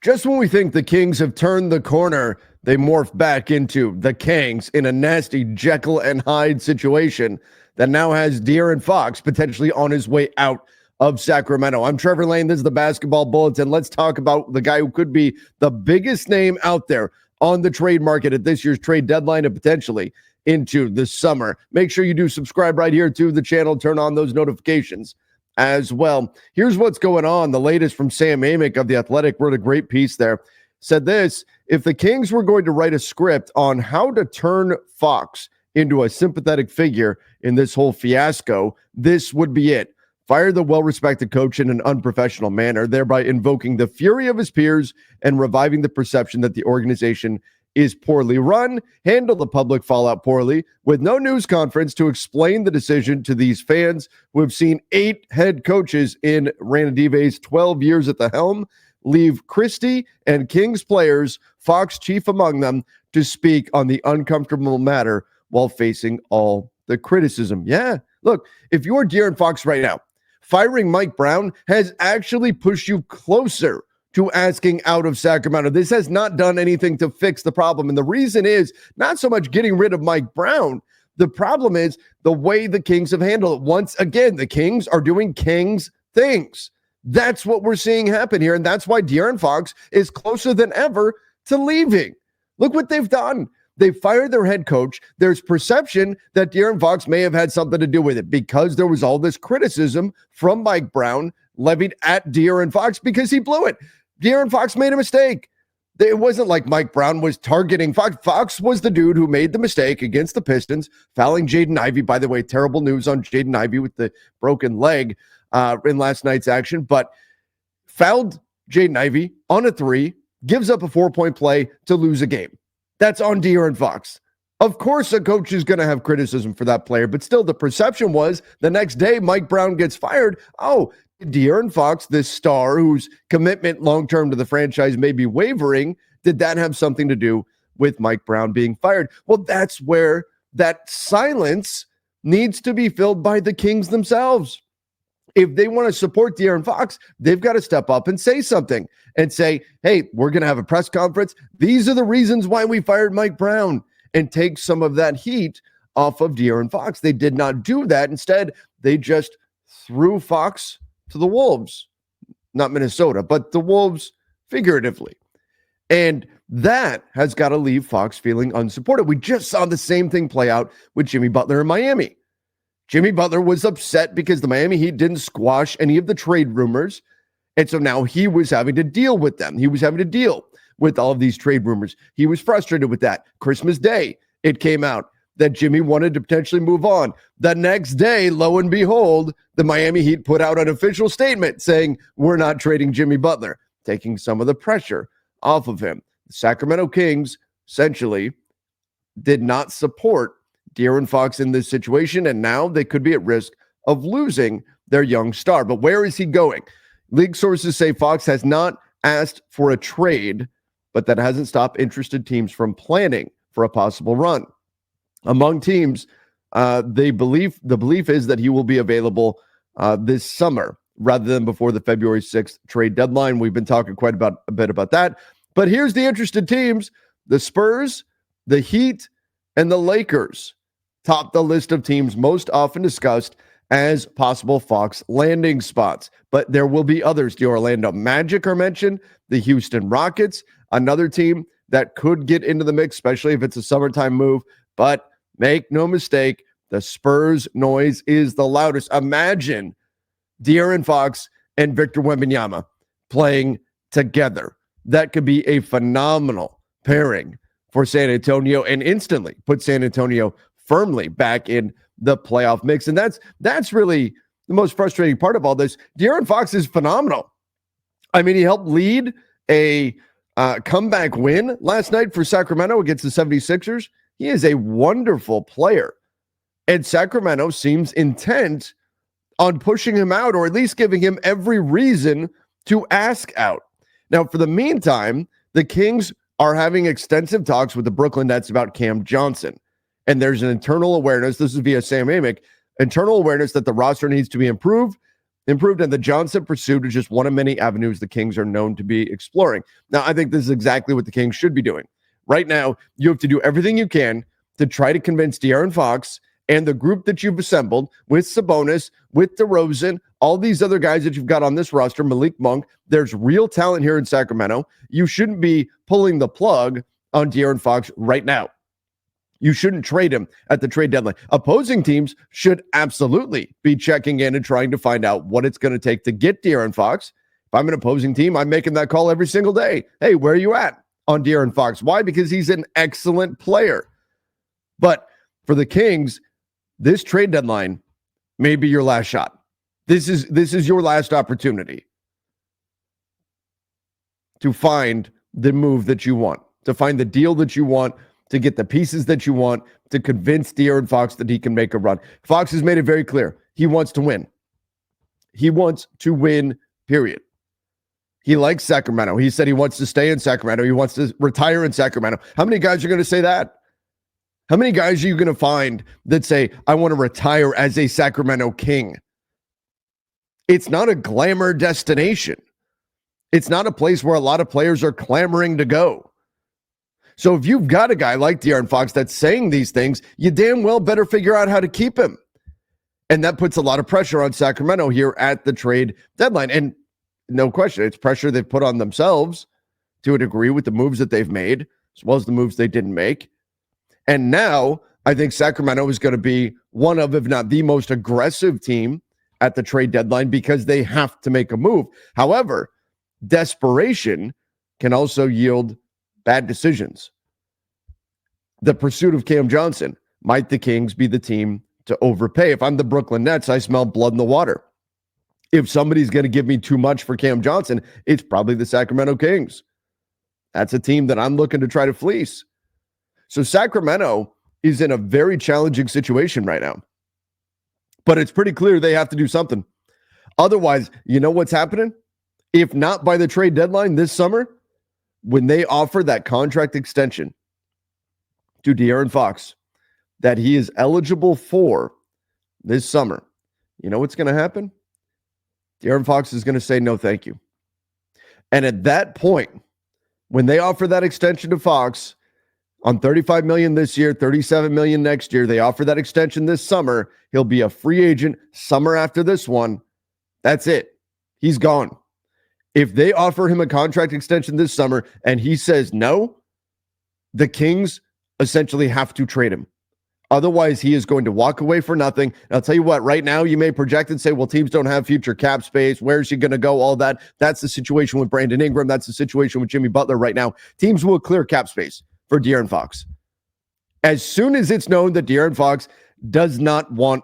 Just when we think the Kings have turned the corner, they morph back into the Kings in a nasty Jekyll and Hyde situation that now has DeAaron Fox potentially on his way out of Sacramento. I'm Trevor Lane. This is the Basketball Bulletin. Let's talk about the guy who could be the biggest name out there on the trade market at this year's trade deadline and potentially into the summer. Make sure you do subscribe right here to the channel. Turn on those notifications as well. Here's what's going on. The latest from Sam Amick of The Athletic wrote a great piece there. Said this: if the Kings were going to write a script on how to turn Fox into a sympathetic figure in this whole fiasco, this would be it. Fire the well-respected coach in an unprofessional manner, thereby invoking the fury of his peers and reviving the perception that the organization is poorly run. Handle the public fallout poorly with no news conference to explain the decision to these fans who have seen 8 head coaches in Ranadive's 12 years at the helm. Leave Christie and Kings players, Fox chief among them, to speak on the uncomfortable matter while facing all the criticism. Yeah, look, if you're DeAaron Fox right now, firing Mike Brown has actually pushed you closer to asking out of Sacramento. This has not done anything to fix the problem. And the reason is not so much getting rid of Mike Brown. The problem is the way the Kings have handled it. Once again, the Kings are doing Kings things. That's what we're seeing happen here. And that's why DeAaron Fox is closer than ever to leaving. Look what they've done. They fired their head coach. There's perception that DeAaron Fox may have had something to do with it because there was all this criticism from Mike Brown levied at DeAaron Fox because he blew it. DeAaron Fox made a mistake. It wasn't like Mike Brown was targeting Fox. Fox was the dude who made the mistake against the Pistons, fouling Jaden Ivey. By the way, terrible news on Jaden Ivey with the broken leg in last night's action, but fouled Jaden Ivey on a 3, gives up a 4-point play to lose a game. That's on DeAaron Fox. Of course, a coach is going to have criticism for that player, but still the perception was the next day Mike Brown gets fired. Oh, DeAaron Fox, this star whose commitment long-term to the franchise may be wavering, did that have something to do with Mike Brown being fired? Well, that's where that silence needs to be filled by the Kings themselves. If they want to support DeAaron Fox, they've got to step up and say something and say, hey, we're going to have a press conference. These are the reasons why we fired Mike Brown, and take some of that heat off of DeAaron Fox. They did not do that. Instead, they just threw Fox to the Wolves, not Minnesota, but the Wolves figuratively. And that has got to leave Fox feeling unsupported. We just saw the same thing play out with Jimmy Butler in Miami. Jimmy Butler was upset because the Miami Heat didn't squash any of the trade rumors. And so now he was having to deal with them. He was having to deal with all of these trade rumors. He was frustrated with that. Christmas Day, it came out that Jimmy wanted to potentially move on. The next day, lo and behold, the Miami Heat put out an official statement saying, we're not trading Jimmy Butler, taking some of the pressure off of him. The Sacramento Kings essentially did not support DeAaron Fox in this situation, and now they could be at risk of losing their young star. But where is he going? League sources say Fox has not asked for a trade, but that hasn't stopped interested teams from planning for a possible run. Among teams, the belief is that he will be available this summer rather than before the February 6th trade deadline. We've been talking quite a bit about that. But here's the interested teams. The Spurs, the Heat, and the Lakers top the list of teams most often discussed as possible Fox landing spots. But there will be others. The Orlando Magic are mentioned, the Houston Rockets, another team that could get into the mix, especially if it's a summertime move. But make no mistake, the Spurs noise is the loudest. Imagine DeAaron Fox and Victor Wembanyama playing together. That could be a phenomenal pairing for San Antonio and instantly put San Antonio firmly back in the playoff mix. And that's really the most frustrating part of all this. DeAaron Fox is phenomenal. I mean, he helped lead a comeback win last night for Sacramento against the 76ers. He is a wonderful player. And Sacramento seems intent on pushing him out, or at least giving him every reason to ask out. Now, for the meantime, the Kings are having extensive talks with the Brooklyn Nets about Cam Johnson. And there's an internal awareness, this is via Sam Amick, internal awareness that the roster needs to be improved improved, and the Johnson pursuit is just one of many avenues the Kings are known to be exploring. Now, I think this is exactly what the Kings should be doing. Right now, you have to do everything you can to try to convince DeAaron Fox and the group that you've assembled with Sabonis, with DeRozan, all these other guys that you've got on this roster, Malik Monk. There's real talent here in Sacramento. You shouldn't be pulling the plug on DeAaron Fox right now. You shouldn't trade him at the trade deadline. Opposing teams should absolutely be checking in and trying to find out what it's going to take to get DeAaron Fox. If I'm an opposing team, I'm making that call every single day. Hey, where are you at on DeAaron Fox? Why? Because he's an excellent player. But for the Kings, this trade deadline may be your last shot. This is your last opportunity to find the move that you want, to find the deal that you want, to get the pieces that you want, to convince DeAaron Fox that he can make a run. Fox has made it very clear. He wants to win. He wants to win, period. He likes Sacramento. He said he wants to stay in Sacramento. He wants to retire in Sacramento. How many guys are going to say that? How many guys are you going to find that say, I want to retire as a Sacramento King? It's not a glamour destination. It's not a place where a lot of players are clamoring to go. So if you've got a guy like DeAaron Fox that's saying these things, you damn well better figure out how to keep him. And that puts a lot of pressure on Sacramento here at the trade deadline. And no question, it's pressure they've put on themselves to a degree with the moves that they've made, as well as the moves they didn't make. And now I think Sacramento is going to be one of, if not the most aggressive team at the trade deadline because they have to make a move. However, desperation can also yield bad decisions. The pursuit of Cam Johnson. Might the Kings be the team to overpay? If I'm the Brooklyn Nets, I smell blood in the water. If somebody's going to give me too much for Cam Johnson, it's probably the Sacramento Kings. That's a team that I'm looking to try to fleece. So Sacramento is in a very challenging situation right now. But it's pretty clear they have to do something. Otherwise, you know what's happening? If not by the trade deadline this summer, when they offer that contract extension to DeAaron Fox that he is eligible for this summer, you know what's going to happen? DeAaron Fox is going to say no thank you. And at that point, when they offer that extension to Fox on $35 million this year, $37 million next year, they offer that extension this summer, he'll be a free agent summer after this one. That's it. He's gone. If they offer him a contract extension this summer and he says no, the Kings essentially have to trade him. Otherwise, he is going to walk away for nothing. And I'll tell you what, right now you may project and say, well, teams don't have future cap space. Where's he going to go? All that. That's the situation with Brandon Ingram. That's the situation with Jimmy Butler right now. Teams will clear cap space for DeAaron Fox. As soon as it's known that DeAaron Fox does not want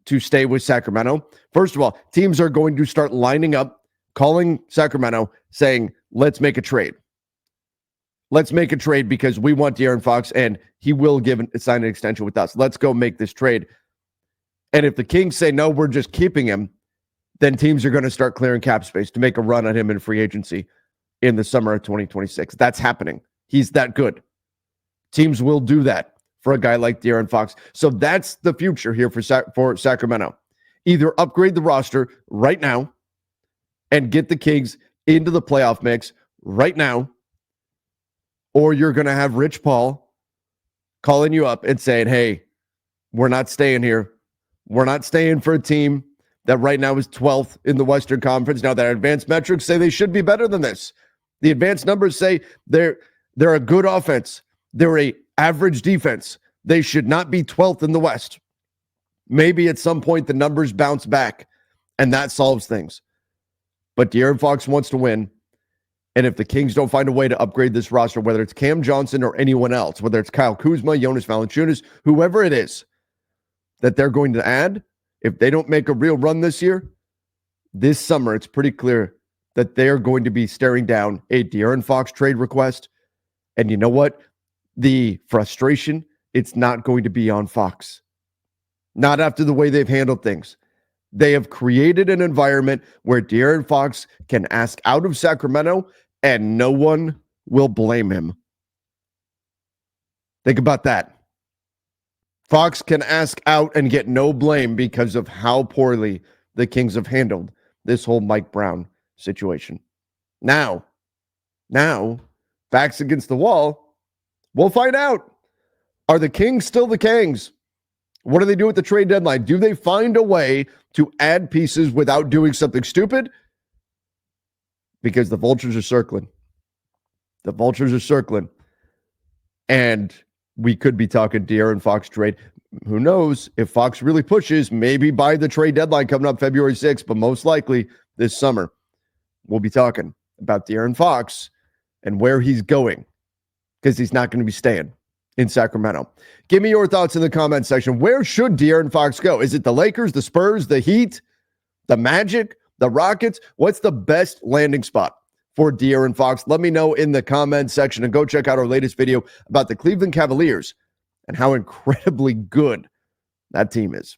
to stay with Sacramento, first of all, teams are going to start lining up, calling Sacramento, saying, let's make a trade. Let's make a trade because we want DeAaron Fox and he will sign an extension with us. Let's go make this trade. And if the Kings say, no, we're just keeping him, then teams are going to start clearing cap space to make a run at him in free agency in the summer of 2026. That's happening. He's that good. Teams will do that for a guy like DeAaron Fox. So that's the future here for Sacramento. Either upgrade the roster right now and get the Kings into the playoff mix right now, or you're going to have Rich Paul calling you up and saying, hey, we're not staying here. We're not staying for a team that right now is 12th in the Western Conference. Now, their advanced metrics say they should be better than this. The advanced numbers say they're a good offense. They're a average defense. They should not be 12th in the West. Maybe at some point the numbers bounce back, and that solves things. But DeAaron Fox wants to win. And if the Kings don't find a way to upgrade this roster, whether it's Cam Johnson or anyone else, whether it's Kyle Kuzma, Jonas Valanciunas, whoever it is that they're going to add, if they don't make a real run this year, this summer, it's pretty clear that they're going to be staring down a DeAaron Fox trade request. And you know what? The frustration, it's not going to be on Fox. Not after the way they've handled things. They have created an environment where DeAaron Fox can ask out of Sacramento and no one will blame him. Think about that. Fox can ask out and get no blame because of how poorly the Kings have handled this whole Mike Brown situation. Now, backs against the wall, we'll find out. Are the Kings still the Kings? What do they do at the trade deadline? Do they find a way to add pieces without doing something stupid? Because the vultures are circling. The vultures are circling. And we could be talking DeAaron Fox trade. Who knows if Fox really pushes, maybe by the trade deadline coming up February 6th, but most likely this summer. We'll be talking about DeAaron Fox and where he's going, because he's not going to be staying in Sacramento. Give me your thoughts in the comment section. Where should De'Aaron Fox go? Is it the Lakers, the Spurs, the Heat, the Magic, the Rockets? What's the best landing spot for De'Aaron Fox? Let me know in the comment section, and go check out our latest video about the Cleveland Cavaliers and how incredibly good that team is.